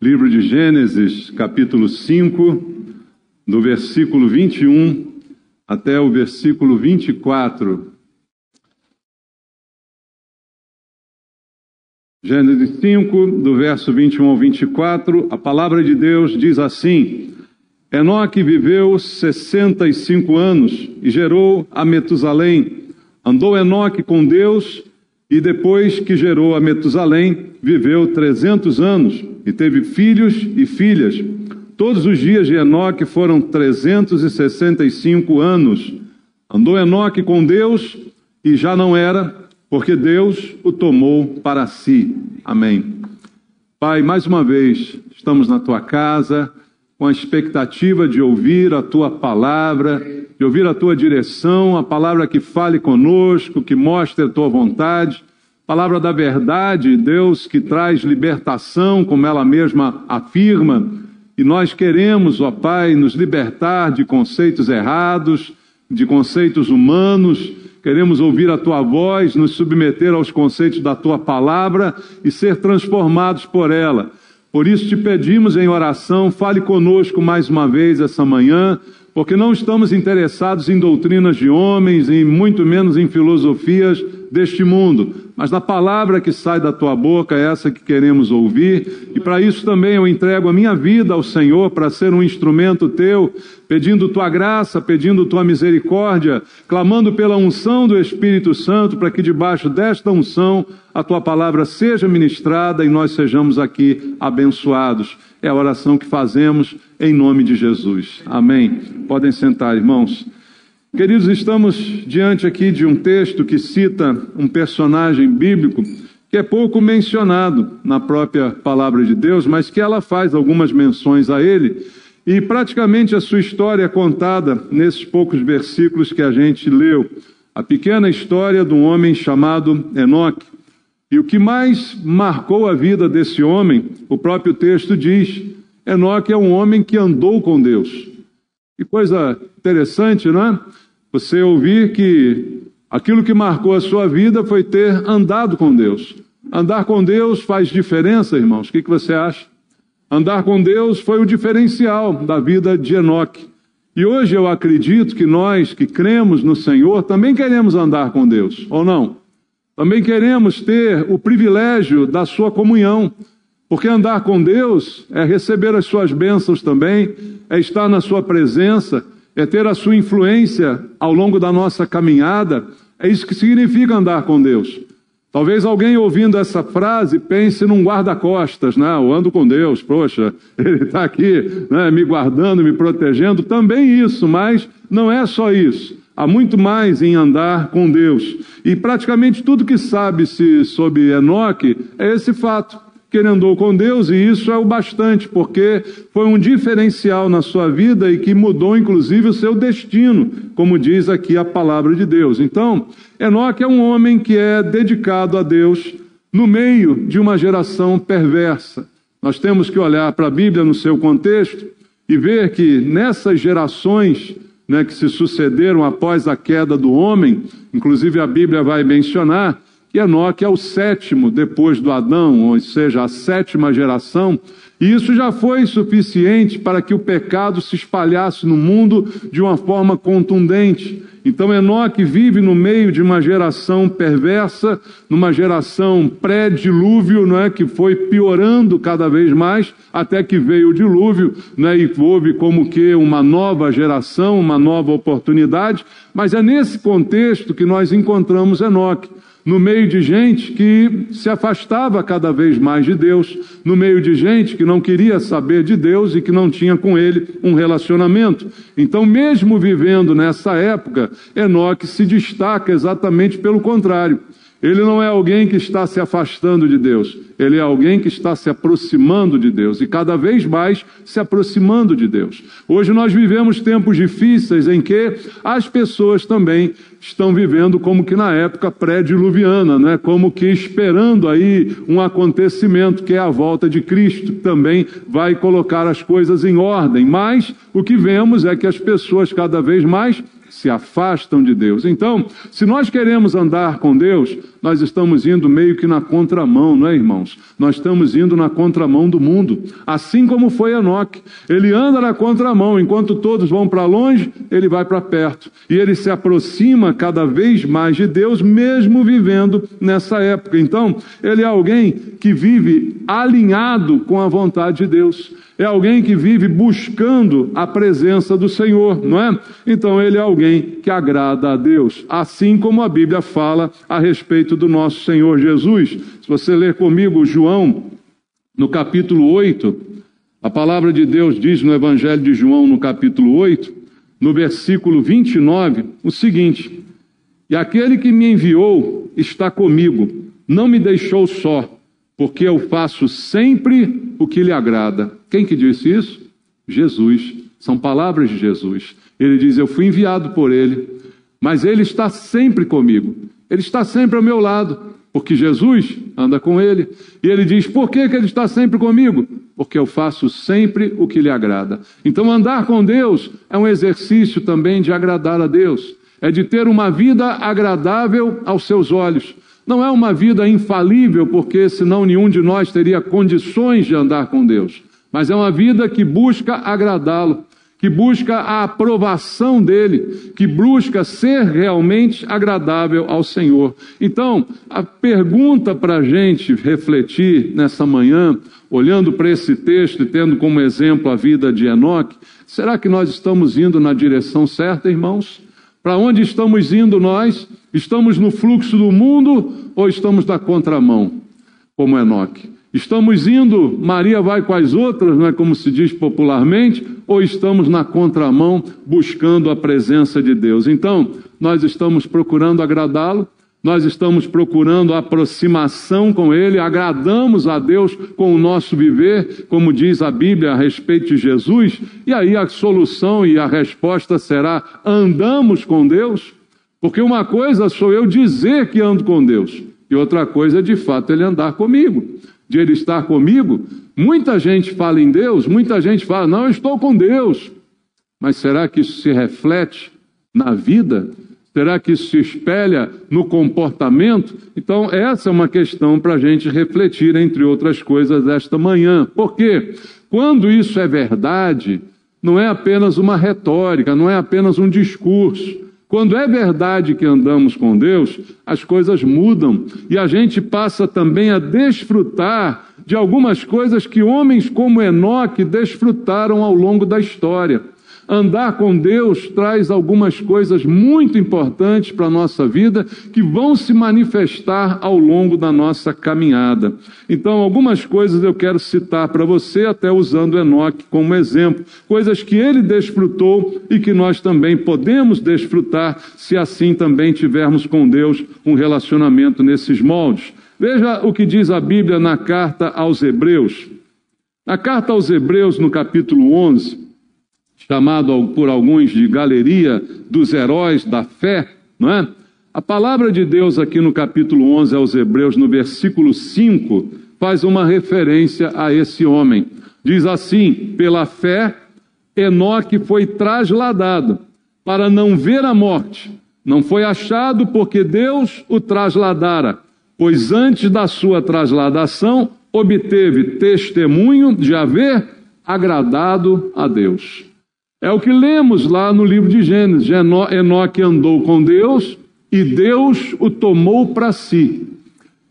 Livro de Gênesis, capítulo 5, do versículo 21 até o versículo 24. Gênesis 5, do verso 21 ao 24, a palavra de Deus diz assim: Enoque viveu 65 anos e gerou a Metusalém. Andou Enoque com Deus e depois que gerou a Metusalém, viveu 300 anos e teve filhos e filhas. Todos os dias de Enoque foram 365 anos. Andou Enoque com Deus e já não era, porque Deus o tomou para si. Amém. Pai, mais uma vez, estamos na Tua casa, com a expectativa de ouvir a Tua palavra, de ouvir a Tua direção, a palavra que fale conosco, que mostre a Tua vontade, palavra da verdade, Deus, que traz libertação, como ela mesma afirma, e nós queremos, ó Pai, nos libertar de conceitos errados, de conceitos humanos, queremos ouvir a Tua voz, nos submeter aos conceitos da Tua palavra e ser transformados por ela. Por isso te pedimos em oração, fale conosco mais uma vez essa manhã, porque não estamos interessados em doutrinas de homens e muito menos em filosofias deste mundo, mas na palavra que sai da Tua boca, é essa que queremos ouvir, e para isso também eu entrego a minha vida ao Senhor, para ser um instrumento Teu, pedindo Tua graça, pedindo Tua misericórdia, clamando pela unção do Espírito Santo, para que debaixo desta unção a Tua palavra seja ministrada e nós sejamos aqui abençoados. É a oração que fazemos em nome de Jesus. Amém. Podem sentar, irmãos. Queridos, estamos diante aqui de um texto que cita um personagem bíblico que é pouco mencionado na própria palavra de Deus, mas que ela faz algumas menções a ele, e praticamente a sua história é contada nesses poucos versículos que a gente leu. A pequena história de um homem chamado Enoque. E o que mais marcou a vida desse homem, o próprio texto diz, Enoque é um homem que andou com Deus. Que coisa interessante, não é? Você ouvir que aquilo que marcou a sua vida foi ter andado com Deus. Andar com Deus faz diferença, irmãos. O que você acha? Andar com Deus foi o diferencial da vida de Enoque. E hoje eu acredito que nós que cremos no Senhor também queremos andar com Deus, ou não? Também queremos ter o privilégio da sua comunhão. Porque andar com Deus é receber as suas bênçãos também, é estar na sua presença, é ter a sua influência ao longo da nossa caminhada. É isso que significa andar com Deus. Talvez alguém ouvindo essa frase pense num guarda-costas, né? Eu ando com Deus, poxa, Ele está aqui, né, me guardando, me protegendo. Também isso, mas não é só isso. Há muito mais em andar com Deus. E praticamente tudo que sabe-se sobre Enoque é esse fato, que ele andou com Deus, e isso é o bastante, porque foi um diferencial na sua vida e que mudou inclusive o seu destino, como diz aqui a palavra de Deus. Então, Enoque é um homem que é dedicado a Deus no meio de uma geração perversa. Nós temos que olhar para a Bíblia no seu contexto e ver que nessas gerações, né, que se sucederam após a queda do homem, inclusive a Bíblia vai mencionar que Enoque é o sétimo depois do Adão, ou seja, a sétima geração, e isso já foi suficiente para que o pecado se espalhasse no mundo de uma forma contundente. Então Enoque vive no meio de uma geração perversa, numa geração pré-dilúvio, não é, que foi piorando cada vez mais, até que veio o dilúvio, né, e houve como que uma nova geração, uma nova oportunidade, mas é nesse contexto que nós encontramos Enoque. No meio de gente que se afastava cada vez mais de Deus, no meio de gente que não queria saber de Deus e que não tinha com Ele um relacionamento. Então, mesmo vivendo nessa época, Enoque se destaca exatamente pelo contrário. Ele não é alguém que está se afastando de Deus, ele é alguém que está se aproximando de Deus, e cada vez mais se aproximando de Deus. Hoje nós vivemos tempos difíceis em que as pessoas também estão vivendo como que na época pré-diluviana, né? Como que esperando aí um acontecimento que é a volta de Cristo, que também vai colocar as coisas em ordem. Mas o que vemos é que as pessoas cada vez mais se afastam de Deus. Então, se nós queremos andar com Deus, nós estamos indo meio que na contramão, não é, irmãos? Nós estamos indo na contramão do mundo, assim como foi Enoque. Ele anda na contramão, enquanto todos vão para longe, ele vai para perto. E ele se aproxima cada vez mais de Deus, mesmo vivendo nessa época. Então, ele é alguém que vive alinhado com a vontade de Deus. É alguém que vive buscando a presença do Senhor, não é? Então ele é alguém que agrada a Deus, assim como a Bíblia fala a respeito do nosso Senhor Jesus. Se você ler comigo João, no capítulo 8, a palavra de Deus diz no Evangelho de João, no capítulo 8, no versículo 29, o seguinte: e aquele que me enviou está comigo, não me deixou só, porque eu faço sempre o que lhe agrada. Quem que disse isso? Jesus. São palavras de Jesus. Ele diz, eu fui enviado por ele, mas ele está sempre comigo. Ele está sempre ao meu lado, porque Jesus anda com ele. E ele diz, por que ele está sempre comigo? Porque eu faço sempre o que lhe agrada. Então andar com Deus é um exercício também de agradar a Deus. É de ter uma vida agradável aos seus olhos. Não é uma vida infalível, porque senão nenhum de nós teria condições de andar com Deus. Mas é uma vida que busca agradá-lo, que busca a aprovação dele, que busca ser realmente agradável ao Senhor. Então, a pergunta para a gente refletir nessa manhã, olhando para esse texto e tendo como exemplo a vida de Enoque, será que nós estamos indo na direção certa, irmãos? Para onde estamos indo nós? Estamos no fluxo do mundo ou estamos na contramão, como Enoque? Estamos indo, Maria vai com as outras, não é como se diz popularmente, ou estamos na contramão buscando a presença de Deus? Então, nós estamos procurando agradá-lo, nós estamos procurando a aproximação com Ele, agradamos a Deus com o nosso viver, como diz a Bíblia a respeito de Jesus, e aí a solução e a resposta será, andamos com Deus? Porque uma coisa sou eu dizer que ando com Deus, e outra coisa é de fato Ele andar comigo. De Ele estar comigo, muita gente fala em Deus, muita gente fala, não, eu estou com Deus. Mas será que isso se reflete na vida? Será que isso se espelha no comportamento? Então, essa é uma questão para a gente refletir, entre outras coisas, esta manhã. Porque quando isso é verdade, não é apenas uma retórica, não é apenas um discurso. Quando é verdade que andamos com Deus, as coisas mudam e a gente passa também a desfrutar de algumas coisas que homens como Enoque desfrutaram ao longo da história. Andar com Deus traz algumas coisas muito importantes para a nossa vida que vão se manifestar ao longo da nossa caminhada. Então, algumas coisas eu quero citar para você, até usando Enoque como exemplo. Coisas que ele desfrutou e que nós também podemos desfrutar se assim também tivermos com Deus um relacionamento nesses moldes. Veja o que diz a Bíblia na carta aos Hebreus. Na carta aos Hebreus, no capítulo 11... chamado por alguns de galeria dos heróis da fé, não é? A palavra de Deus aqui no capítulo 11 aos Hebreus, no versículo 5, faz uma referência a esse homem. Diz assim, pela fé, Enoque foi trasladado para não ver a morte. Não foi achado porque Deus o trasladara, pois antes da sua trasladação obteve testemunho de haver agradado a Deus. É o que lemos lá no livro de Gênesis. Enoque andou com Deus e Deus o tomou para si.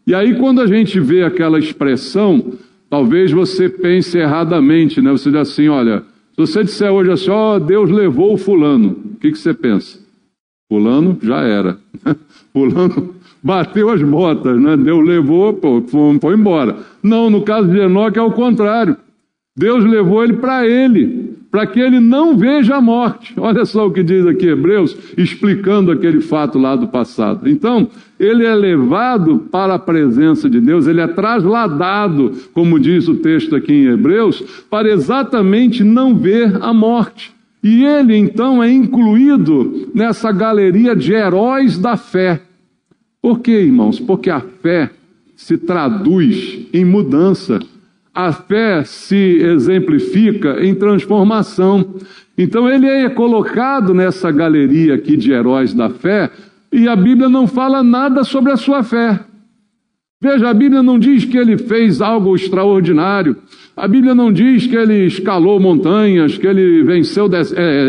E aí quando a gente vê aquela expressão, talvez você pense erradamente, né? Você diz assim, olha, se você disser hoje assim, ó, Deus levou o fulano, o que você pensa? Fulano já era. Fulano bateu as botas, né? Deus levou, pô, foi embora. Não, no caso de Enoque é o contrário. Deus levou ele, para que ele não veja a morte. Olha só o que diz aqui Hebreus, explicando aquele fato lá do passado. Então, ele é levado para a presença de Deus, ele é trasladado, como diz o texto aqui em Hebreus, para exatamente não ver a morte. E ele, então, é incluído nessa galeria de heróis da fé. Por quê, irmãos? Porque a fé se traduz em mudança. A fé se exemplifica em transformação. Então ele é colocado nessa galeria aqui de heróis da fé, e a Bíblia não fala nada sobre a sua fé. Veja, a Bíblia não diz que ele fez algo extraordinário. A Bíblia não diz que ele escalou montanhas, que ele venceu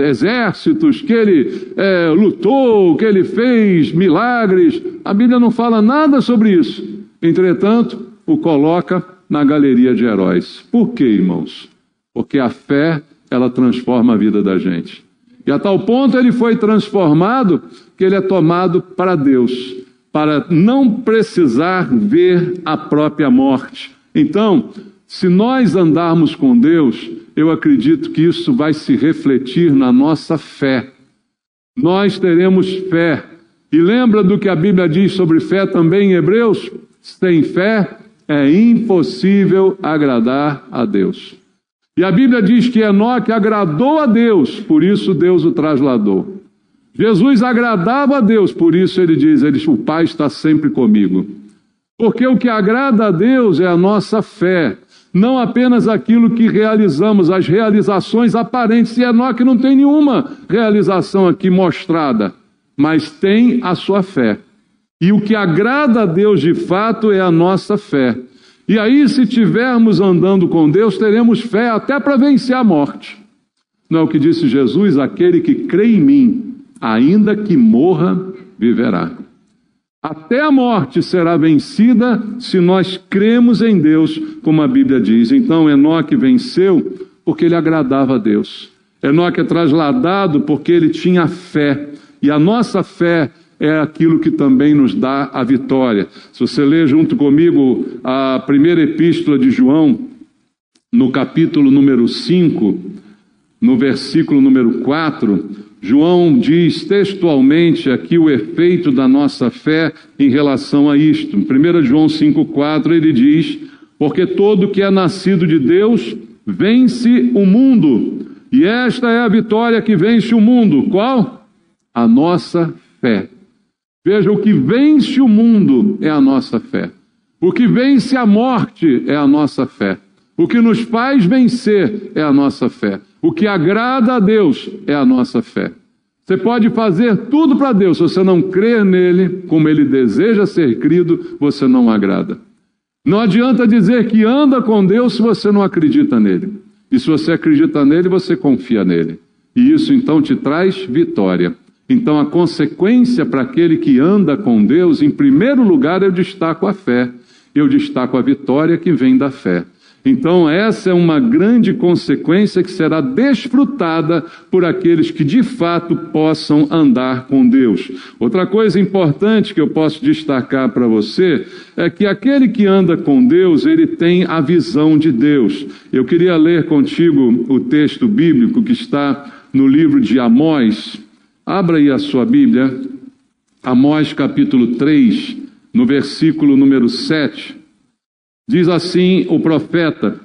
exércitos, que ele lutou, que ele fez milagres. A Bíblia não fala nada sobre isso. Entretanto, o coloca na galeria de heróis. Por quê, irmãos? Porque a fé, ela transforma a vida da gente. E a tal ponto ele foi transformado que ele é tomado para Deus, para não precisar ver a própria morte. Então, se nós andarmos com Deus, eu acredito que isso vai se refletir na nossa fé. Nós teremos fé. E lembra do que a Bíblia diz sobre fé também em Hebreus? Sem fé é impossível agradar a Deus. E a Bíblia diz que Enoque agradou a Deus, por isso Deus o trasladou. Jesus agradava a Deus, por isso ele diz, o Pai está sempre comigo. Porque o que agrada a Deus é a nossa fé, não apenas aquilo que realizamos, as realizações aparentes. E Enoque não tem nenhuma realização aqui mostrada, mas tem a sua fé. E o que agrada a Deus de fato é a nossa fé. E aí, se estivermos andando com Deus, teremos fé até para vencer a morte. Não é o que disse Jesus? Aquele que crê em mim, ainda que morra, viverá. Até a morte será vencida se nós cremos em Deus, como a Bíblia diz. Então, Enoque venceu porque ele agradava a Deus. Enoque é trasladado porque ele tinha fé. E a nossa fé é aquilo que também nos dá a vitória. Se você ler junto comigo a primeira epístola de João, no capítulo número 5, no versículo número 4, João diz textualmente aqui o efeito da nossa fé em relação a isto. Em 1 João 5,4 ele diz: porque todo que é nascido de Deus vence o mundo. E esta é a vitória que vence o mundo. Qual? A nossa fé. Veja, o que vence o mundo é a nossa fé. O que vence a morte é a nossa fé. O que nos faz vencer é a nossa fé. O que agrada a Deus é a nossa fé. Você pode fazer tudo para Deus, se você não crer nele, como ele deseja ser crido, você não agrada. Não adianta dizer que anda com Deus se você não acredita nele. E se você acredita nele, você confia nele. E isso então te traz vitória. Então a consequência para aquele que anda com Deus, em primeiro lugar, eu destaco a fé. Eu destaco a vitória que vem da fé. Então essa é uma grande consequência que será desfrutada por aqueles que de fato possam andar com Deus. Outra coisa importante que eu posso destacar para você é que aquele que anda com Deus, ele tem a visão de Deus. Eu queria ler contigo o texto bíblico que está no livro de Amós. Abra aí a sua Bíblia, Amós capítulo 3, no versículo número 7. Diz assim o profeta: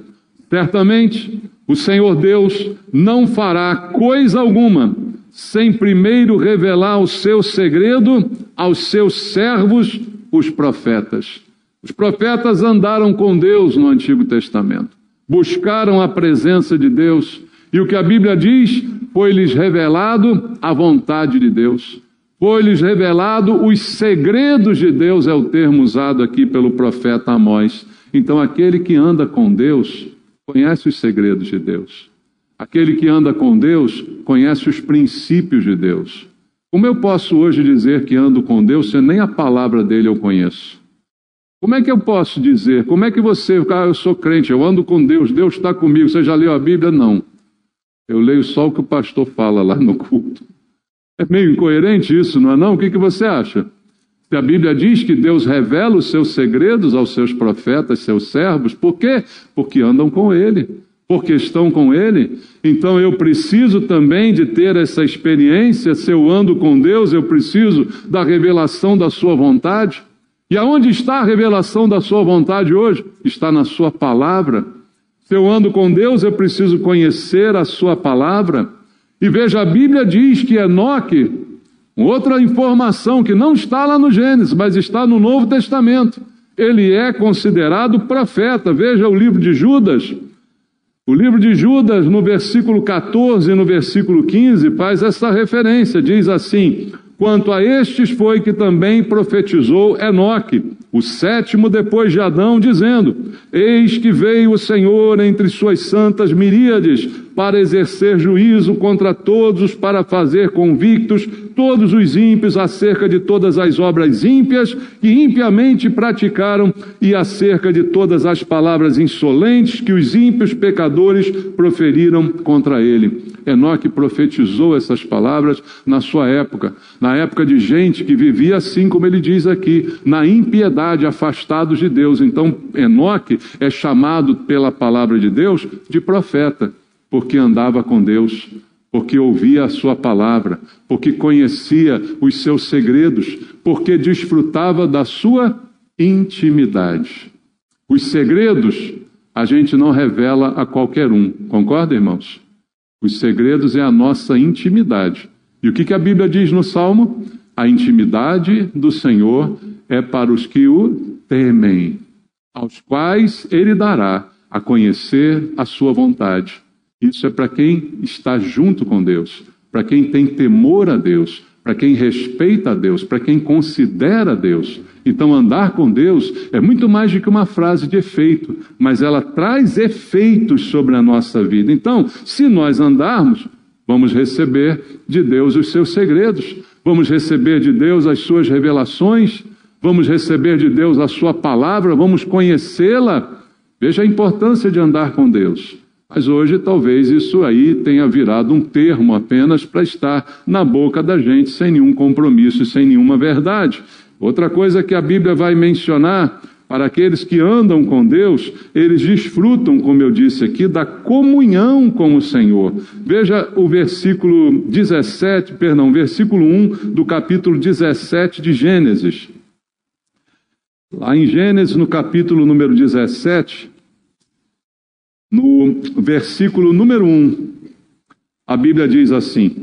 certamente o Senhor Deus não fará coisa alguma sem primeiro revelar o seu segredo aos seus servos, os profetas. Os profetas andaram com Deus no Antigo Testamento, buscaram a presença de Deus, e o que a Bíblia diz, foi-lhes revelado a vontade de Deus. Foi-lhes revelado os segredos de Deus, é o termo usado aqui pelo profeta Amós. Então, aquele que anda com Deus, conhece os segredos de Deus. Aquele que anda com Deus, conhece os princípios de Deus. Como eu posso hoje dizer que ando com Deus, se nem a palavra dele eu conheço? Como é que eu posso dizer? Como é que você, eu sou crente, eu ando com Deus, Deus está comigo, você já leu a Bíblia? Não. Eu leio só o que o pastor fala lá no culto. É meio incoerente isso, não é não? O que você acha? Se a Bíblia diz que Deus revela os seus segredos aos seus profetas, seus servos, por quê? Porque andam com Ele, porque estão com Ele. Então eu preciso também de ter essa experiência. Se eu ando com Deus, eu preciso da revelação da sua vontade. E aonde está a revelação da sua vontade hoje? Está na sua palavra. Se eu ando com Deus, eu preciso conhecer a sua palavra. E veja, a Bíblia diz que Enoque, outra informação que não está lá no Gênesis, mas está no Novo Testamento, ele é considerado profeta. Veja o livro de Judas, O livro de Judas, no versículo 14 e no versículo 15, faz essa referência, diz assim: quanto a estes foi que também profetizou Enoque, o sétimo depois de Adão, dizendo: eis que veio o Senhor entre suas santas miríades, para exercer juízo contra todos, para fazer convictos todos os ímpios acerca de todas as obras ímpias que impiamente praticaram, e acerca de todas as palavras insolentes que os ímpios pecadores proferiram contra ele. Enoque profetizou essas palavras na sua época, na época de gente que vivia assim como ele diz aqui, na impiedade, afastados de Deus. Então Enoque é chamado pela palavra de Deus de profeta, porque andava com Deus, porque ouvia a sua palavra, porque conhecia os seus segredos, porque desfrutava da sua intimidade. Os segredos a gente não revela a qualquer um, concorda, irmãos? Os segredos é a nossa intimidade. E o que a Bíblia diz no Salmo? A intimidade do Senhor é para os que o temem, aos quais Ele dará a conhecer a sua vontade. Isso é para quem está junto com Deus, para quem tem temor a Deus, para quem respeita a Deus, para quem considera Deus. Então andar com Deus é muito mais do que uma frase de efeito, mas ela traz efeitos sobre a nossa vida. Então, se nós andarmos, vamos receber de Deus os seus segredos, vamos receber de Deus as suas revelações, vamos receber de Deus a sua palavra, vamos conhecê-la. Veja a importância de andar com Deus. Mas hoje talvez isso aí tenha virado um termo apenas para estar na boca da gente, sem nenhum compromisso e sem nenhuma verdade. Outra coisa que a Bíblia vai mencionar, para aqueles que andam com Deus, eles desfrutam, como eu disse aqui, da comunhão com o Senhor. Veja o versículo 1 do capítulo 17 de Gênesis. Lá em Gênesis, no capítulo número 17, no versículo número 1, a Bíblia diz assim: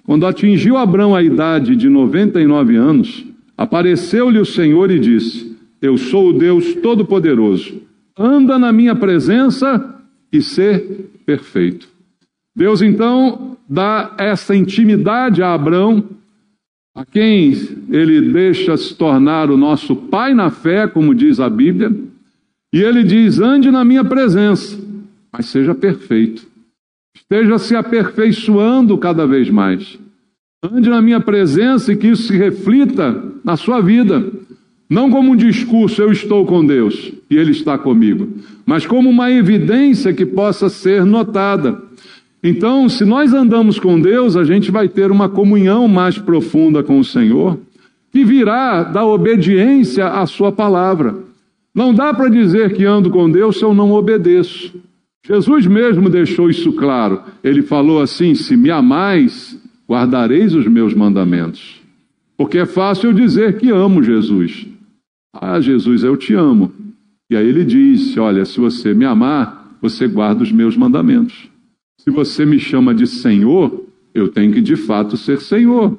quando atingiu Abrão a idade de 99 anos, apareceu-lhe o Senhor e disse: eu sou o Deus Todo-Poderoso, anda na minha presença e sê perfeito. Deus então dá essa intimidade a Abrão, a quem ele deixa se tornar o nosso pai na fé, como diz a Bíblia, e ele diz: ande na minha presença, mas seja perfeito. Esteja se aperfeiçoando cada vez mais. Ande na minha presença e que isso se reflita na sua vida. Não como um discurso, eu estou com Deus e Ele está comigo, mas como uma evidência que possa ser notada. Então, se nós andamos com Deus, a gente vai ter uma comunhão mais profunda com o Senhor, que virá da obediência à sua palavra. Não dá para dizer que ando com Deus se eu não obedeço. Jesus mesmo deixou isso claro. Ele falou assim: se me amais, guardareis os meus mandamentos. Porque é fácil eu dizer que amo Jesus. Ah, Jesus, eu te amo. E aí ele disse: olha, se você me amar, você guarda os meus mandamentos. Se você me chama de Senhor, eu tenho que de fato ser Senhor.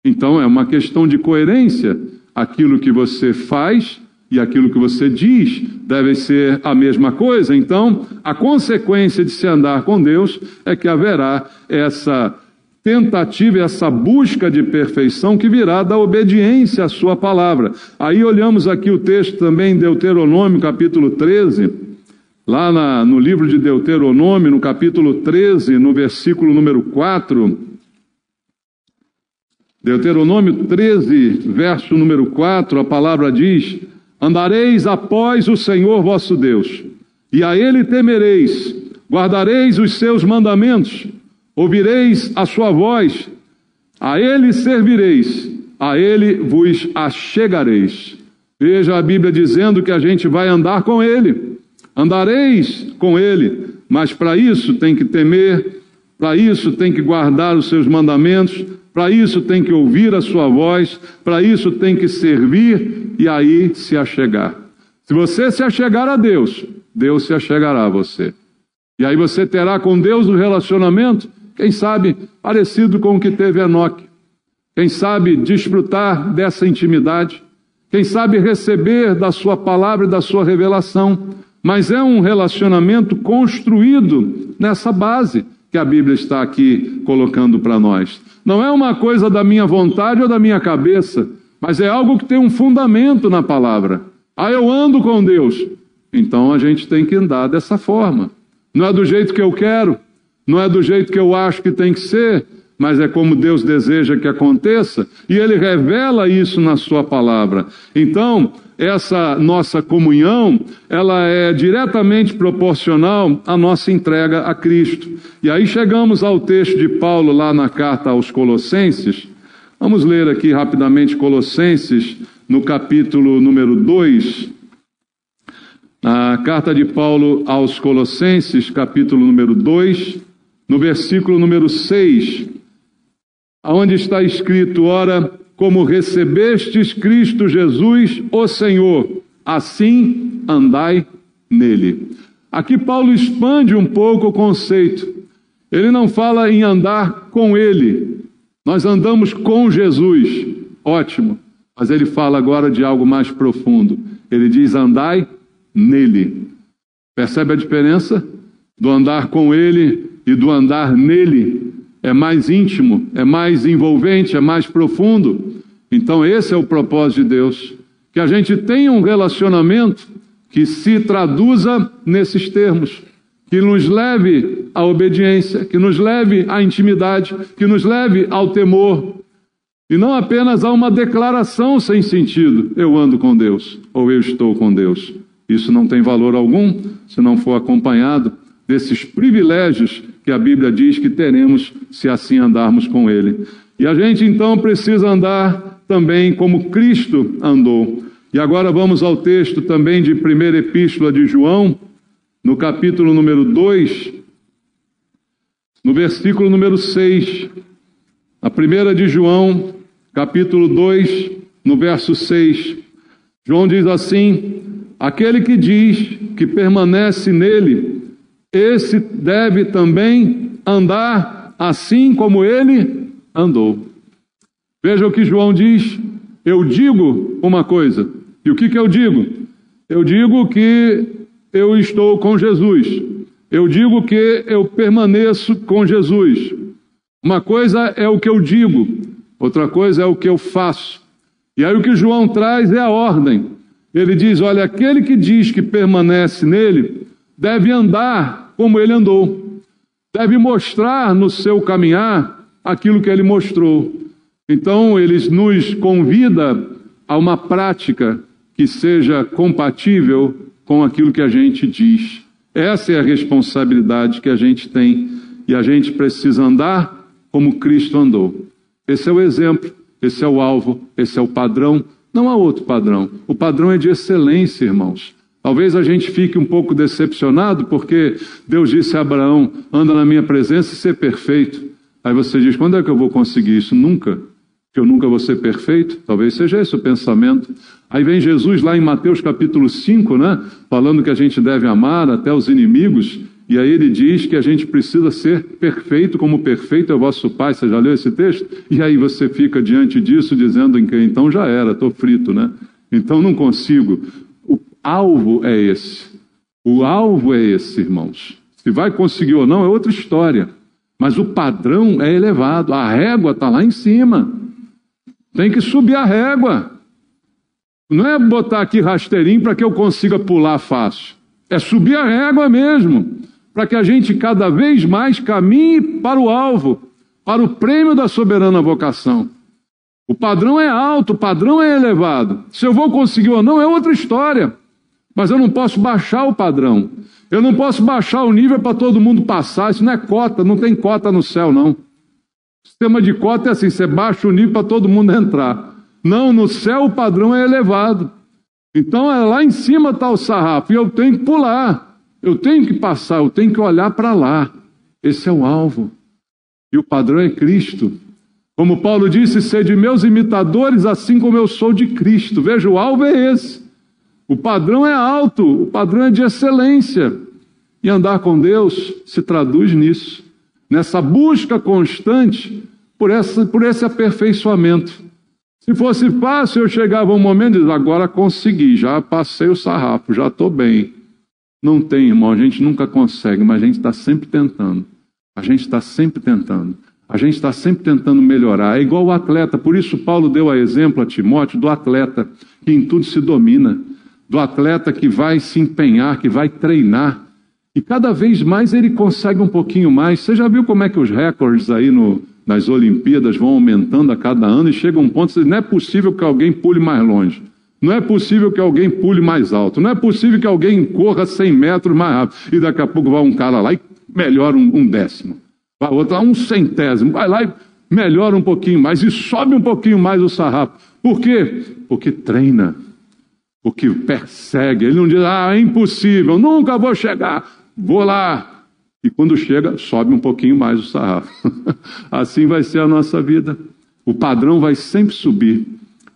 Então é uma questão de coerência. Aquilo que você faz e aquilo que você diz deve ser a mesma coisa. Então, a consequência de se andar com Deus é que haverá essa tentativa, essa busca de perfeição que virá da obediência à sua palavra. Aí olhamos aqui o texto também, Deuteronômio, capítulo 13, lá no livro de Deuteronômio, no capítulo 13, no versículo número 4. Deuteronômio 13, verso número 4, a palavra diz: andareis após o Senhor vosso Deus, e a Ele temereis, guardareis os seus mandamentos, ouvireis a sua voz, a Ele servireis, a Ele vos achegareis. Veja a Bíblia dizendo que a gente vai andar com Ele, andareis com Ele, mas para isso tem que temer, para isso tem que guardar os seus mandamentos, para isso tem que ouvir a sua voz, para isso tem que servir e aí se achegar. Se você se achegar a Deus, Deus se achegará a você. E aí você terá com Deus um relacionamento, quem sabe, parecido com o que teve Enoque. Quem sabe desfrutar dessa intimidade. Quem sabe receber da sua palavra e da sua revelação. mas é um relacionamento construído nessa base que a Bíblia está aqui colocando para nós. Não é uma coisa da minha vontade ou da minha cabeça, mas é algo que tem um fundamento na palavra. Eu ando com Deus. Então a gente tem que andar dessa forma. Não é do jeito que eu quero, não é do jeito que eu acho que tem que ser, mas é como Deus deseja que aconteça, e Ele revela isso na sua palavra. Então, essa nossa comunhão, ela é diretamente proporcional à nossa entrega a Cristo. E aí chegamos ao texto de Paulo lá na carta aos Colossenses. Vamos ler aqui rapidamente Colossenses, no capítulo número 2. A carta de Paulo aos Colossenses, capítulo número 2, no versículo número 6, onde está escrito: ora, como recebestes Cristo Jesus, o Senhor, assim andai nele. Aqui Paulo expande um pouco o conceito. Ele não fala em andar com ele. Nós andamos com Jesus, ótimo. Mas ele fala agora de algo mais profundo. Ele diz: andai nele. Percebe a diferença? Do andar com ele e do andar nele. É mais íntimo, é mais envolvente, é mais profundo. Então esse é o propósito de Deus. Que a gente tenha um relacionamento que se traduza nesses termos. Que nos leve à obediência, que nos leve à intimidade, que nos leve ao temor. E não apenas a uma declaração sem sentido: eu ando com Deus, ou eu estou com Deus. Isso não tem valor algum se não for acompanhado desses privilégios que a Bíblia diz que teremos se assim andarmos com Ele. E a gente então precisa andar também como Cristo andou. E agora vamos ao texto também de primeira epístola de João, no capítulo número 2, no versículo número 6. A primeira de João, capítulo 2, no verso 6. João diz assim: aquele que diz que permanece nele, esse deve também andar assim como ele andou. Veja o que João diz: eu digo uma coisa. E o que eu digo? Eu digo que eu estou com Jesus. Eu digo que eu permaneço com Jesus. Uma coisa é o que eu digo, outra coisa é o que eu faço. E aí o que João traz é a ordem. Ele diz: olha, aquele que diz que permanece nele deve andar como ele andou. Deve mostrar no seu caminhar aquilo que ele mostrou. Então, ele nos convida a uma prática que seja compatível com aquilo que a gente diz. Essa é a responsabilidade que a gente tem. E a gente precisa andar como Cristo andou. Esse é o exemplo, esse é o alvo, esse é o padrão. Não há outro padrão. O padrão é de excelência, irmãos. Talvez a gente fique um pouco decepcionado porque Deus disse a Abraão: anda na minha presença e ser perfeito. Aí você diz: quando é que eu vou conseguir isso? Nunca. Que eu nunca vou ser perfeito? Talvez seja esse o pensamento. Aí vem Jesus lá em Mateus capítulo 5, né? Falando que a gente deve amar até os inimigos. E aí ele diz que a gente precisa ser perfeito como perfeito é o vosso Pai. Você já leu esse texto? E aí você fica diante disso dizendo que então já era, estou frito, né? Então não consigo. O alvo é esse. O alvo é esse, irmãos. Se vai conseguir ou não é outra história. Mas o padrão é elevado. A régua está lá em cima. Tem que subir a régua. Não é botar aqui rasteirinho para que eu consiga pular fácil. É subir a régua mesmo, para que a gente cada vez mais caminhe para o alvo, para o prêmio da soberana vocação. O padrão é alto, o padrão é elevado. Se eu vou conseguir ou não é outra história. Mas eu não posso baixar o padrão. Eu não posso baixar o nível para todo mundo passar. Isso não é cota, não tem cota no céu, não. O sistema de cota é assim: você baixa o nível para todo mundo entrar. Não, no céu o padrão é elevado. Então lá em cima está o sarrafo e eu tenho que pular. Eu tenho que passar, eu tenho que olhar para lá. Esse é o alvo. E o padrão é Cristo. Como Paulo disse: sede meus imitadores, assim como eu sou de Cristo. Veja, o alvo é esse. O padrão é alto, o padrão é de excelência. E andar com Deus se traduz nisso. Nessa busca constante por esse aperfeiçoamento. Se fosse fácil, eu chegava a um momento e dizia: agora consegui, já passei o sarrafo, já estou bem. Não tem, irmão, a gente nunca consegue, mas a gente está sempre tentando. A gente está sempre tentando. A gente está sempre tentando melhorar. É igual o atleta, por isso Paulo deu a exemplo a Timóteo do atleta que em tudo se domina, do atleta que vai se empenhar, que vai treinar. E cada vez mais ele consegue um pouquinho mais. Você já viu como é que os recordes aí nas Olimpíadas vão aumentando a cada ano e chega um ponto que não é possível que alguém pule mais longe. Não é possível que alguém pule mais alto. Não é possível que alguém corra 100 metros mais rápido. E daqui a pouco vai um cara lá e melhora um décimo. Vai outro lá, um centésimo. Vai lá e melhora um pouquinho mais. E sobe um pouquinho mais o sarrafo. Por quê? Porque treina. Porque persegue. Ele não diz, é impossível, nunca vou chegar. Vou lá. E quando chega, sobe um pouquinho mais o sarrafo. Assim vai ser a nossa vida. O padrão vai sempre subir.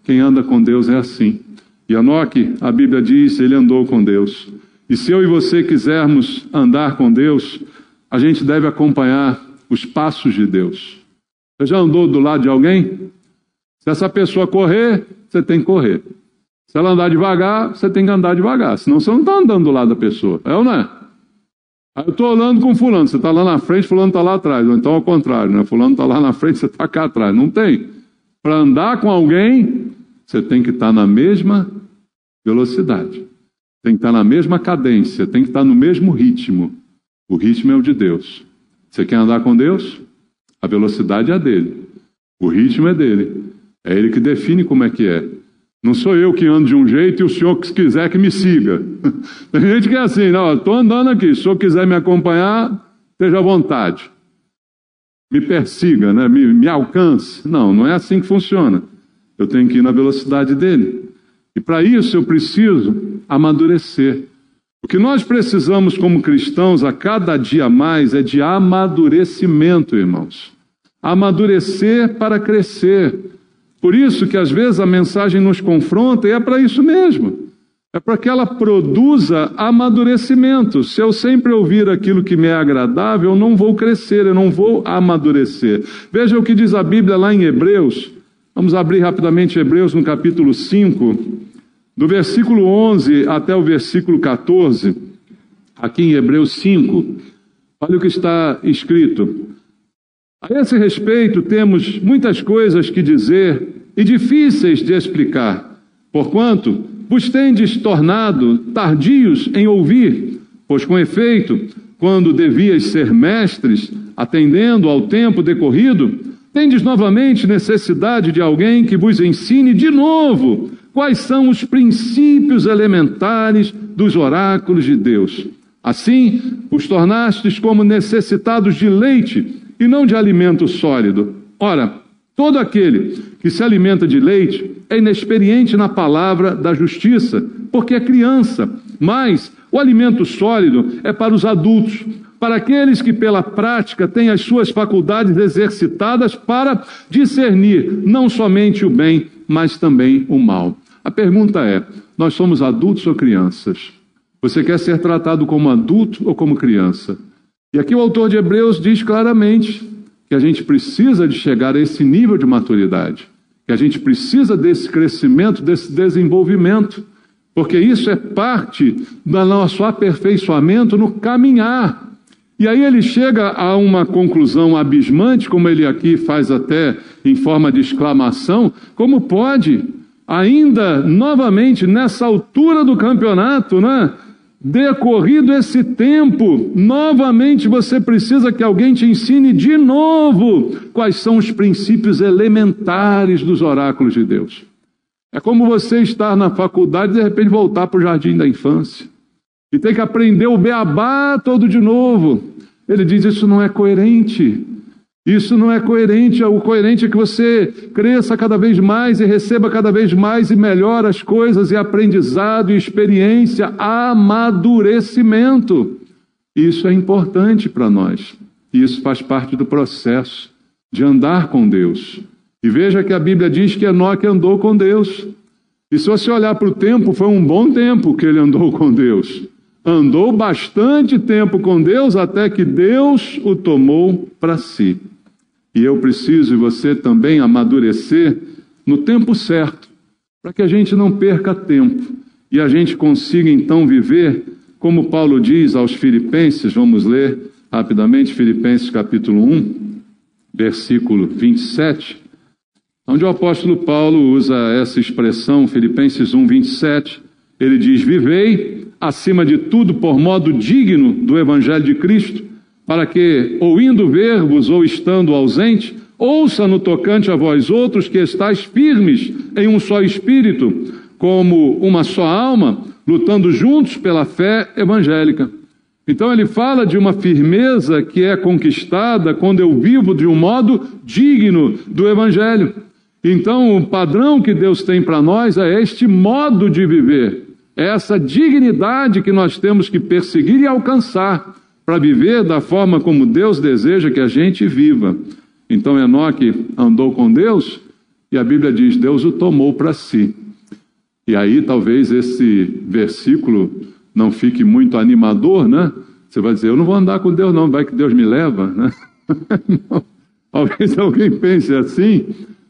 Quem anda com Deus é assim. E Enoque, a Bíblia diz, ele andou com Deus. E se eu e você quisermos andar com Deus, a gente deve acompanhar os passos de Deus. Você já andou do lado de alguém? Se essa pessoa correr, você tem que correr. Se ela andar devagar, você tem que andar devagar. Senão você não está andando do lado da pessoa. É ou não é? Aí eu estou andando com fulano. Você está lá na frente, fulano está lá atrás. Ou então ao contrário, né? Fulano está lá na frente, você está cá atrás. Não tem. Para andar com alguém, você tem que estar na mesma velocidade. Tem que estar na mesma cadência. Tem que estar no mesmo ritmo. O ritmo é o de Deus. Você quer andar com Deus? A velocidade é a dele. O ritmo é dele. É ele que define como é que é. Não sou eu que ando de um jeito e o senhor que quiser que me siga. Tem gente que é assim, não, estou andando aqui. Se o senhor quiser me acompanhar, esteja à vontade. Me persiga, né? me alcance. Não, não é assim que funciona. Eu tenho que ir na velocidade dele. E para isso eu preciso amadurecer. O que nós precisamos como cristãos a cada dia mais é de amadurecimento, irmãos. Amadurecer para crescer. Por isso que às vezes a mensagem nos confronta e é para isso mesmo. É para que ela produza amadurecimento. Se eu sempre ouvir aquilo que me é agradável, eu não vou crescer, eu não vou amadurecer. Veja o que diz a Bíblia lá em Hebreus. Vamos abrir rapidamente Hebreus no capítulo 5, do versículo 11 até o versículo 14. Aqui em Hebreus 5, olha o que está escrito. A esse respeito, temos muitas coisas que dizer e difíceis de explicar, porquanto vos tendes tornado tardios em ouvir, pois com efeito, quando devias ser mestres, atendendo ao tempo decorrido, tendes novamente necessidade de alguém que vos ensine de novo quais são os princípios elementares dos oráculos de Deus. Assim, os tornastes como necessitados de leite e não de alimento sólido. Ora, todo aquele que se alimenta de leite é inexperiente na palavra da justiça, porque é criança. Mas o alimento sólido é para os adultos, para aqueles que pela prática têm as suas faculdades exercitadas para discernir não somente o bem, mas também o mal. A pergunta é, nós somos adultos ou crianças? Você quer ser tratado como adulto ou como criança? E aqui o autor de Hebreus diz claramente que a gente precisa de chegar a esse nível de maturidade, que a gente precisa desse crescimento, desse desenvolvimento, porque isso é parte do nosso aperfeiçoamento no caminhar. E aí ele chega a uma conclusão abismante, como ele aqui faz até em forma de exclamação, como pode, ainda novamente nessa altura do campeonato, né? Decorrido esse tempo, novamente você precisa que alguém te ensine de novo quais são os princípios elementares dos oráculos de Deus. É como você estar na faculdade e de repente voltar para o jardim da infância. E ter que aprender o beabá todo de novo. Ele diz, isso não é coerente. Isso não é coerente. O coerente é que você cresça cada vez mais e receba cada vez mais e melhor as coisas e aprendizado e experiência, amadurecimento. Isso é importante para nós. Isso faz parte do processo de andar com Deus. E veja que a Bíblia diz que Enoque andou com Deus. E se você olhar para o tempo, foi um bom tempo que ele andou com Deus. Andou bastante tempo com Deus até que Deus o tomou para si. E eu preciso, e você também, amadurecer no tempo certo, para que a gente não perca tempo e a gente consiga então viver como Paulo diz aos Filipenses, vamos ler rapidamente, Filipenses capítulo 1, versículo 27, onde o apóstolo Paulo usa essa expressão, Filipenses 1, 27, ele diz: vivei, acima de tudo, por modo digno do Evangelho de Cristo, para que, ou indo ver-vos, ou estando ausente, ouça no tocante a vós outros que estáis firmes em um só espírito, como uma só alma, lutando juntos pela fé evangélica. Então ele fala de uma firmeza que é conquistada quando eu vivo de um modo digno do Evangelho. Então o padrão que Deus tem para nós é este modo de viver, é essa dignidade que nós temos que perseguir e alcançar para viver da forma como Deus deseja que a gente viva. Então Enoque andou com Deus e a Bíblia diz, Deus o tomou para si. E aí talvez esse versículo não fique muito animador, né? Você vai dizer, eu não vou andar com Deus não, vai que Deus me leva, né? Não. Talvez alguém pense assim,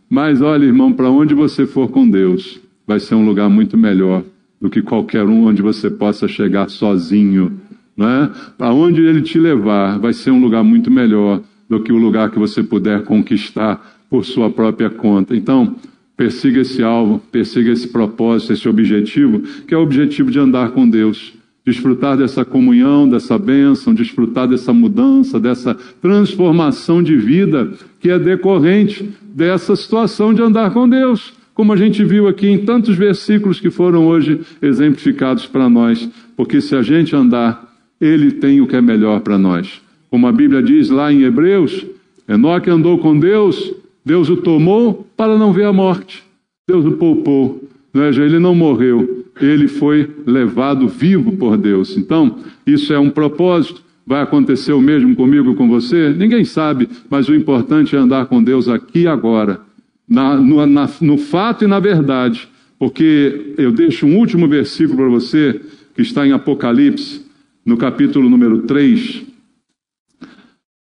mas olha, irmão, para onde você for com Deus, vai ser um lugar muito melhor do que qualquer um onde você possa chegar sozinho, né? Para onde Ele te levar, vai ser um lugar muito melhor do que o lugar que você puder conquistar por sua própria conta. Então, persiga esse alvo, persiga esse propósito, esse objetivo, que é o objetivo de andar com Deus. Desfrutar dessa comunhão, dessa bênção, desfrutar dessa mudança, dessa transformação de vida que é decorrente dessa situação de andar com Deus. Como a gente viu aqui em tantos versículos que foram hoje exemplificados para nós. Porque se a gente andar, Ele tem o que é melhor para nós. Como a Bíblia diz lá em Hebreus, Enoque andou com Deus, Deus o tomou para não ver a morte. Deus o poupou, né? Ele não morreu, ele foi levado vivo por Deus. Então, isso é um propósito. Vai acontecer o mesmo comigo e com você? Ninguém sabe, mas o importante é andar com Deus aqui e agora, no fato e na verdade. Porque eu deixo um último versículo para você, que está em Apocalipse, no capítulo número 3,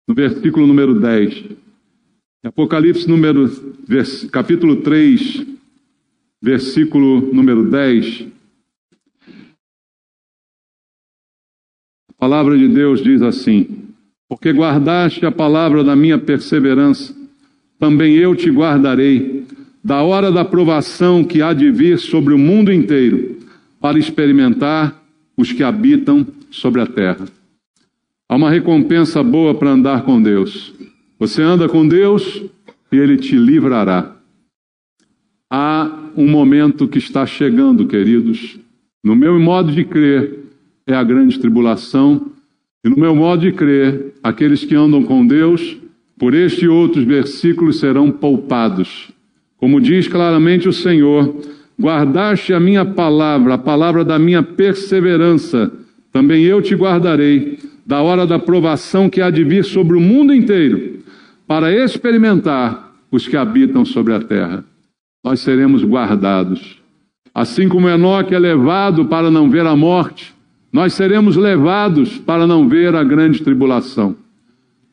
no versículo número 10. Apocalipse capítulo 3, versículo número 10. A palavra de Deus diz assim: porque guardaste a palavra da minha perseverança, também eu te guardarei da hora da provação que há de vir sobre o mundo inteiro, para experimentar os que habitam sobre a terra. Há uma recompensa boa para andar com Deus. Você anda com Deus e Ele te livrará. Há um momento que está chegando, queridos. No meu modo de crer, é a grande tribulação. E no meu modo de crer, aqueles que andam com Deus, por este e outros versículos, serão poupados. Como diz claramente o Senhor, guardaste a minha palavra, a palavra da minha perseverança, também eu te guardarei da hora da provação que há de vir sobre o mundo inteiro, para experimentar os que habitam sobre a terra. Nós seremos guardados. Assim como Enoque é levado para não ver a morte, nós seremos levados para não ver a grande tribulação.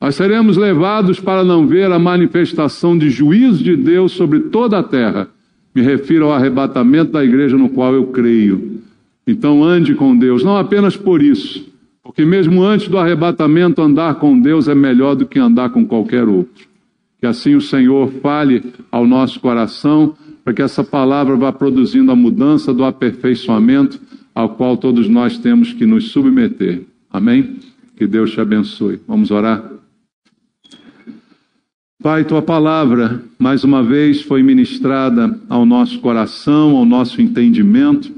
Nós seremos levados para não ver a manifestação de juízo de Deus sobre toda a terra. Me refiro ao arrebatamento da igreja no qual eu creio. Então ande com Deus, não apenas por isso, porque mesmo antes do arrebatamento, andar com Deus é melhor do que andar com qualquer outro. Que assim o Senhor fale ao nosso coração, para que essa palavra vá produzindo a mudança do aperfeiçoamento ao qual todos nós temos que nos submeter. Amém? Que Deus te abençoe. Vamos orar? Pai, Tua palavra, mais uma vez, foi ministrada ao nosso coração, ao nosso entendimento.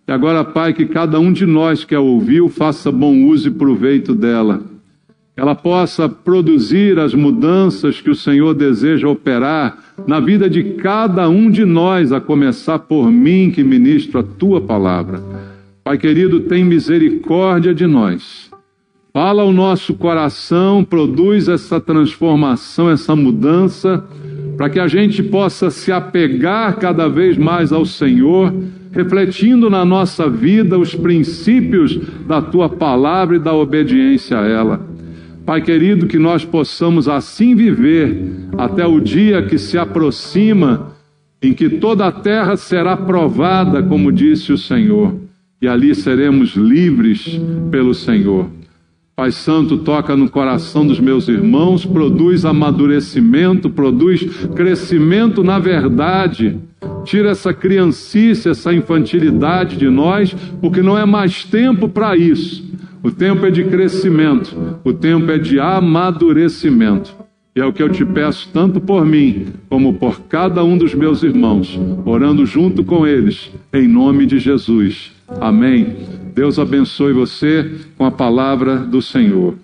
E agora, Pai, que cada um de nós que a ouviu faça bom uso e proveito dela. Ela possa produzir as mudanças que o Senhor deseja operar na vida de cada um de nós, a começar por mim, que ministro a Tua palavra. Pai querido, tem misericórdia de nós. Fala ao nosso coração, produz essa transformação, essa mudança, para que a gente possa se apegar cada vez mais ao Senhor, refletindo na nossa vida os princípios da Tua palavra e da obediência a ela. Pai querido, que nós possamos assim viver até o dia que se aproxima, em que toda a terra será provada, como disse o Senhor. e ali seremos livres pelo Senhor. Pai Santo, toca no coração dos meus irmãos, produz amadurecimento, produz crescimento na verdade. Tira essa criancice, essa infantilidade de nós, porque não é mais tempo para isso. O tempo é de crescimento, o tempo é de amadurecimento. E é o que eu te peço tanto por mim, como por cada um dos meus irmãos, orando junto com eles, em nome de Jesus. Amém. Deus abençoe você com a palavra do Senhor.